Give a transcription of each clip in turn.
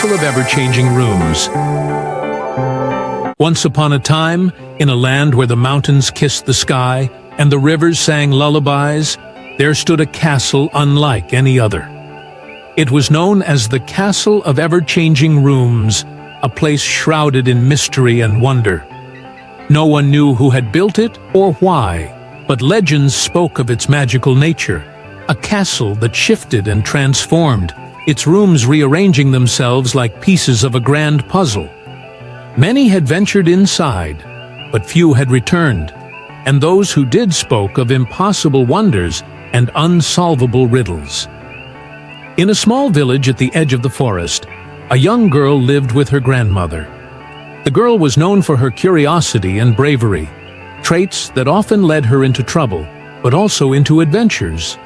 Castle of Ever-Changing Rooms. Once upon a time, in a land where the mountains kissed the sky and the rivers sang lullabies, there stood a castle unlike any other. It was known as the Castle of Ever-Changing Rooms, a place shrouded in mystery and wonder. No one knew who had built it or why, but legends spoke of its magical nature, a castle that shifted and transformed, its rooms rearranging themselves like pieces of a grand puzzle. Many had ventured inside, but few had returned, and those who did spoke of impossible wonders and unsolvable riddles. In a small village at the edge of the forest, a young girl lived with her grandmother. The girl was known for her curiosity and bravery, traits that often led her into trouble, but also into adventures.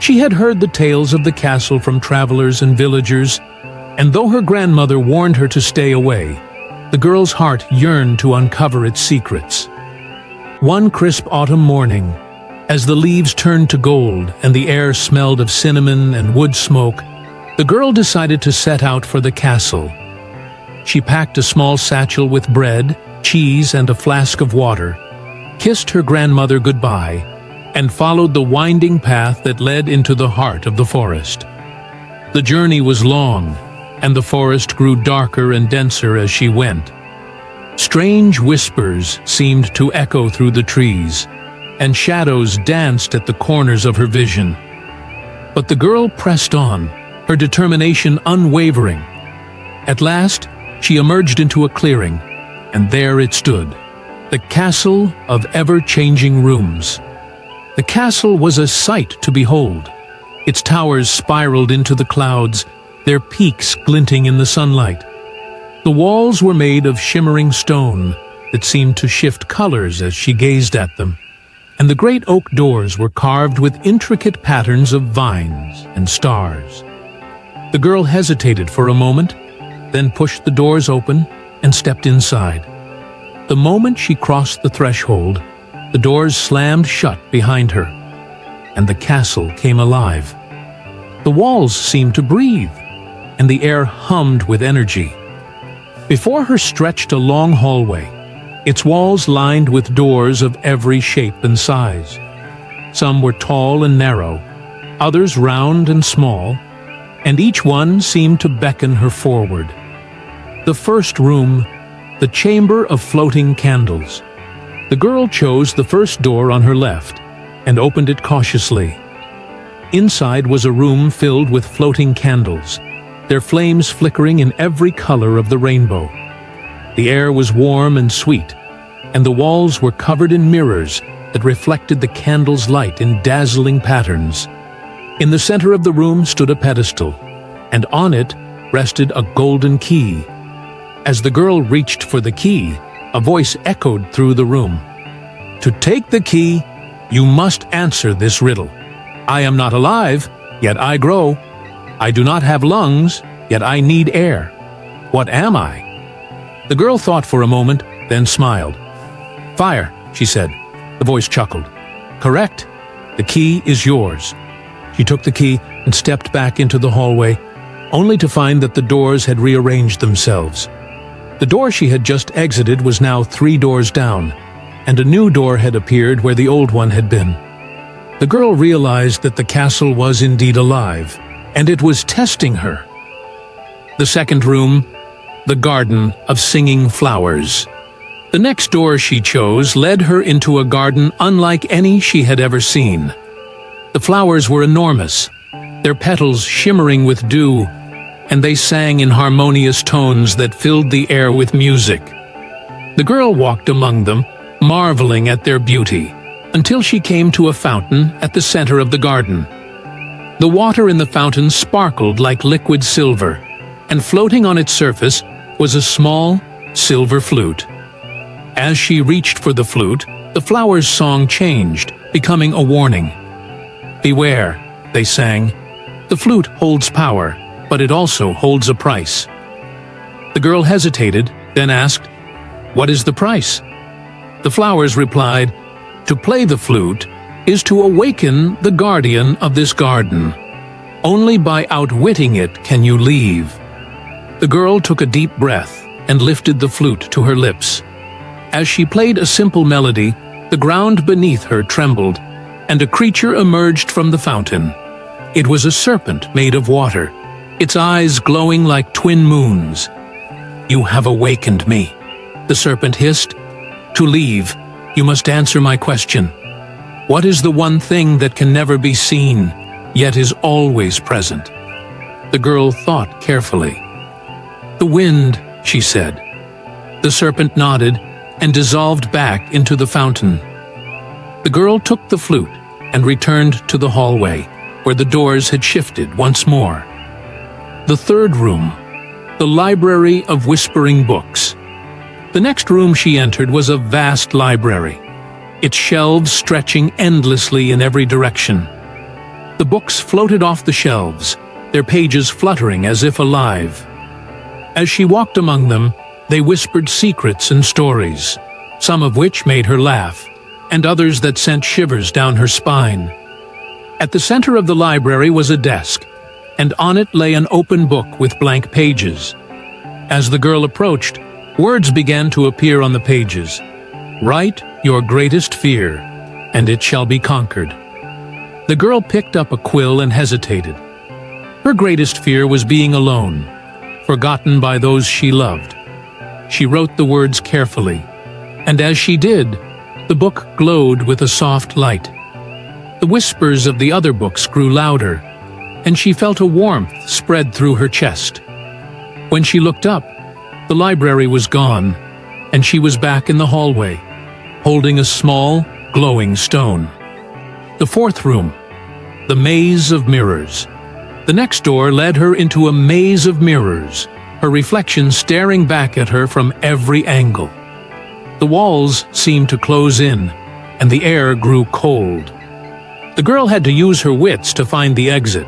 She had heard the tales of the castle from travelers and villagers, and though her grandmother warned her to stay away, the girl's heart yearned to uncover its secrets. One crisp autumn morning, as the leaves turned to gold and the air smelled of cinnamon and wood smoke, the girl decided to set out for the castle. She packed a small satchel with bread, cheese, and a flask of water, kissed her grandmother goodbye, and followed the winding path that led into the heart of the forest. The journey was long, and the forest grew darker and denser as she went. Strange whispers seemed to echo through the trees, and shadows danced at the corners of her vision. But the girl pressed on, her determination unwavering. At last, she emerged into a clearing, and there it stood, the Castle of Ever-Changing Rooms. The castle was a sight to behold. Its towers spiraled into the clouds, their peaks glinting in the sunlight. The walls were made of shimmering stone that seemed to shift colors as she gazed at them, and the great oak doors were carved with intricate patterns of vines and stars. The girl hesitated for a moment, then pushed the doors open and stepped inside. The moment she crossed the threshold, the doors slammed shut behind her, and the castle came alive. The walls seemed to breathe, and the air hummed with energy. Before her stretched a long hallway, its walls lined with doors of every shape and size. Some were tall and narrow, others round and small, and each one seemed to beckon her forward. The first room, the Chamber of Floating Candles. The girl chose the first door on her left and opened it cautiously. Inside was a room filled with floating candles, their flames flickering in every color of the rainbow. The air was warm and sweet, and the walls were covered in mirrors that reflected the candles' light in dazzling patterns. In the center of the room stood a pedestal, and on it rested a golden key. As the girl reached for the key, a voice echoed through the room. "To take the key, you must answer this riddle. I am not alive, yet I grow. I do not have lungs, yet I need air. What am I?" The girl thought for a moment, then smiled. "Fire," she said. The voice chuckled. "Correct. The key is yours." She took the key and stepped back into the hallway, only to find that the doors had rearranged themselves. The door she had just exited was now 3 doors down, and a new door had appeared where the old one had been. The girl realized that the castle was indeed alive, and it was testing her. The second room, the Garden of Singing Flowers. The next door she chose led her into a garden unlike any she had ever seen. The flowers were enormous, their petals shimmering with dew, and they sang in harmonious tones that filled the air with music. The girl walked among them, marveling at their beauty, until she came to a fountain at the center of the garden. The water in the fountain sparkled like liquid silver, and floating on its surface was a small, silver flute. As she reached for the flute, the flower's song changed, becoming a warning. "Beware," they sang. "The flute holds power, but it also holds a price." The girl hesitated, then asked, "What is the price?" The flowers replied, "To play the flute is to awaken the guardian of this garden. Only by outwitting it can you leave." The girl took a deep breath and lifted the flute to her lips. As she played a simple melody, the ground beneath her trembled, and a creature emerged from the fountain. It was a serpent made of water, its eyes glowing like twin moons. "You have awakened me," the serpent hissed. "To leave, you must answer my question. What is the one thing that can never be seen, yet is always present?" The girl thought carefully. "The wind," she said. The serpent nodded and dissolved back into the fountain. The girl took the flute and returned to the hallway, where the doors had shifted once more. The third room, the library of whispering books. The next room she entered was a vast library, its shelves stretching endlessly in every direction. The books floated off the shelves, their pages fluttering as if alive. As she walked among them, they whispered secrets and stories, some of which made her laugh, and others that sent shivers down her spine. At the center of the library was a desk, and on it lay an open book with blank pages. As the girl approached, words began to appear on the pages. "Write your greatest fear, and it shall be conquered." The girl picked up a quill and hesitated. Her greatest fear was being alone, forgotten by those she loved. She wrote the words carefully, and as she did, the book glowed with a soft light. The whispers of the other books grew louder, and she felt a warmth spread through her chest. When she looked up, the library was gone, and she was back in the hallway, holding a small, glowing stone. The fourth room, the maze of mirrors. The next door led her into a maze of mirrors, her reflection staring back at her from every angle. The walls seemed to close in, and the air grew cold. The girl had to use her wits to find the exit,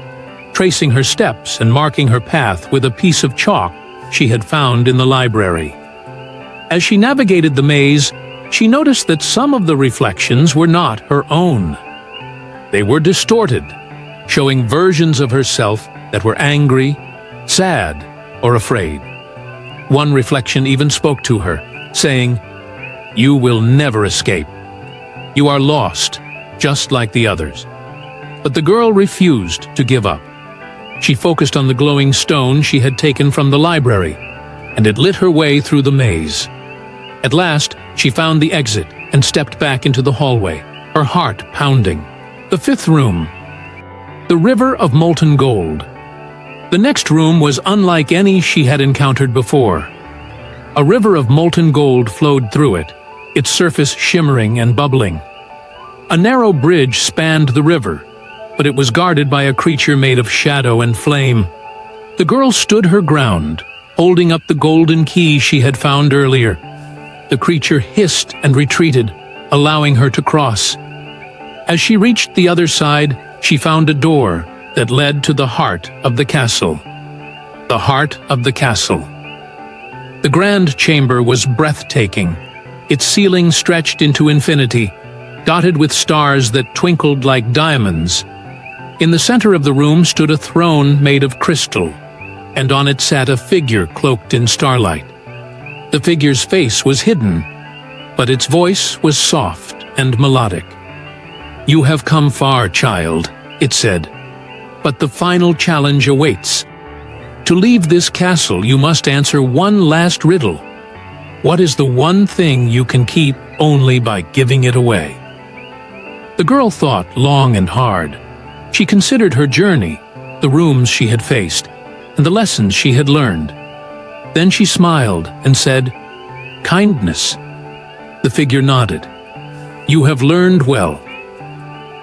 tracing her steps and marking her path with a piece of chalk she had found in the library. As she navigated the maze, she noticed that some of the reflections were not her own. They were distorted, showing versions of herself that were angry, sad, or afraid. One reflection even spoke to her, saying, "You will never escape. You are lost, just like the others." But the girl refused to give up. She focused on the glowing stone she had taken from the library, and it lit her way through the maze. At last, she found the exit and stepped back into the hallway, her heart pounding. The fifth room, the river of molten gold. The next room was unlike any she had encountered before. A river of molten gold flowed through it, its surface shimmering and bubbling. A narrow bridge spanned the river, but it was guarded by a creature made of shadow and flame. The girl stood her ground, holding up the golden key she had found earlier. The creature hissed and retreated, allowing her to cross. As she reached the other side, she found a door that led to the heart of the castle. The heart of the castle. The grand chamber was breathtaking. Its ceiling stretched into infinity, dotted with stars that twinkled like diamonds. In the center of the room stood a throne made of crystal, and on it sat a figure cloaked in starlight. The figure's face was hidden, but its voice was soft and melodic. "You have come far, child," it said, "but the final challenge awaits. To leave this castle, you must answer one last riddle. What is the one thing you can keep only by giving it away?" The girl thought long and hard. She considered her journey, the rooms she had faced, and the lessons she had learned. Then she smiled and said, "Kindness." The figure nodded. "You have learned well.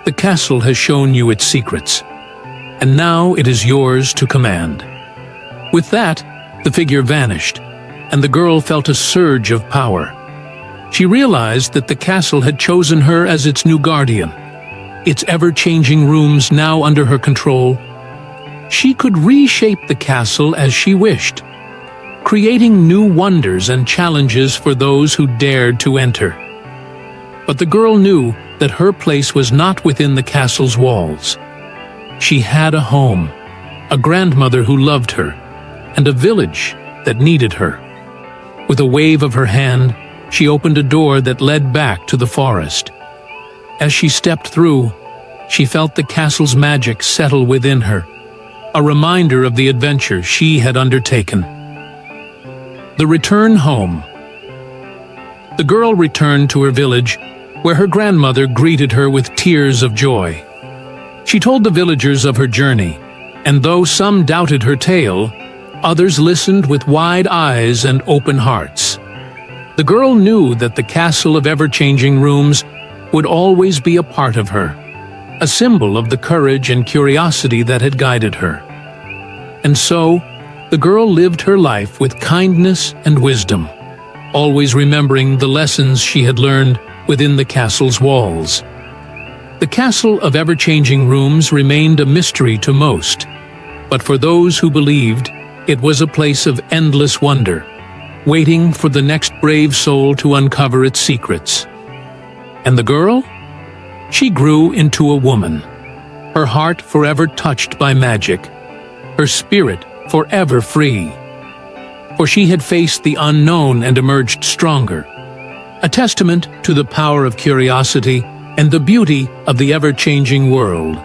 The castle has shown you its secrets, and now it is yours to command." With that, the figure vanished, and the girl felt a surge of power. She realized that the castle had chosen her as its new guardian, its ever-changing rooms now under her control. She could reshape the castle as she wished, creating new wonders and challenges for those who dared to enter. But the girl knew that her place was not within the castle's walls. She had a home, a grandmother who loved her, and a village that needed her. With a wave of her hand, she opened a door that led back to the forest. As she stepped through, she felt the castle's magic settle within her, a reminder of the adventure she had undertaken. The return home. The girl returned to her village, where her grandmother greeted her with tears of joy. She told the villagers of her journey, and though some doubted her tale, others listened with wide eyes and open hearts. The girl knew that the castle of ever-changing rooms would always be a part of her, a symbol of the courage and curiosity that had guided her. And so, the girl lived her life with kindness and wisdom, always remembering the lessons she had learned within the castle's walls. The castle of ever-changing rooms remained a mystery to most, but for those who believed, it was a place of endless wonder, waiting for the next brave soul to uncover its secrets. And the girl? She grew into a woman, her heart forever touched by magic, her spirit forever free. For she had faced the unknown and emerged stronger, a testament to the power of curiosity and the beauty of the ever-changing world.